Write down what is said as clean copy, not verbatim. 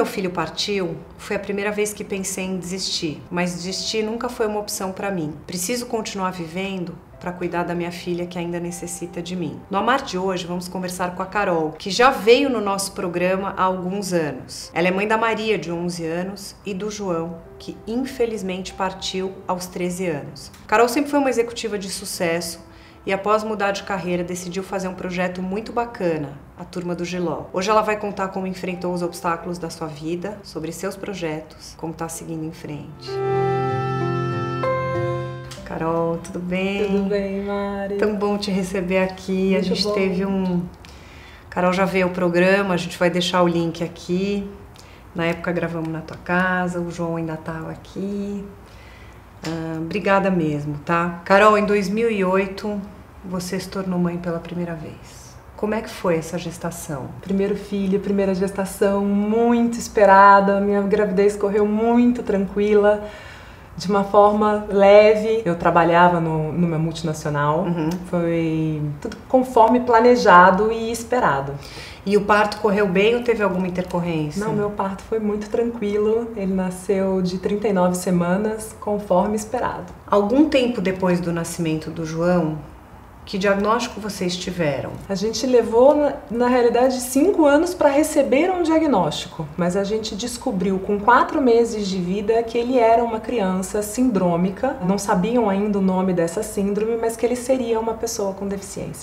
meu filho partiu, foi a primeira vez que pensei em desistir, mas desistir nunca foi uma opção para mim. Preciso continuar vivendo para cuidar da minha filha que ainda necessita de mim. No Amar de hoje, vamos conversar com a Carol, que já veio no nosso programa há alguns anos. Ela é mãe da Maria, de 11 anos, e do João, que infelizmente partiu aos 13 anos. Carol sempre foi uma executiva de sucesso e após mudar de carreira decidiu fazer um projeto muito bacana, a Turma do Giló. Hoje ela vai contar como enfrentou os obstáculos da sua vida, sobre seus projetos, como está seguindo em frente. Carol, tudo bem? Tudo bem, Mari? Tão bom te receber aqui. Muito a gente bom. teve Carol já veio ao programa, a gente vai deixar o link aqui. Na época gravamos na tua casa, o João ainda estava aqui. Obrigada mesmo, tá? Carol, em 2008 você se tornou mãe pela primeira vez. Como é que foi essa gestação? Primeiro filho, primeira gestação, muito esperada. Minha gravidez correu muito tranquila, de uma forma leve. Eu trabalhava numa multinacional, foi tudo conforme planejado e esperado. E o parto correu bem ou teve alguma intercorrência? Não, meu parto foi muito tranquilo. Ele nasceu de 39 semanas, conforme esperado. Algum tempo depois do nascimento do João, que diagnóstico vocês tiveram? A gente levou, na realidade, 5 anos para receber um diagnóstico, mas a gente descobriu com 4 meses de vida que ele era uma criança sindrômica. Não sabiam ainda o nome dessa síndrome, mas que ele seria uma pessoa com deficiência.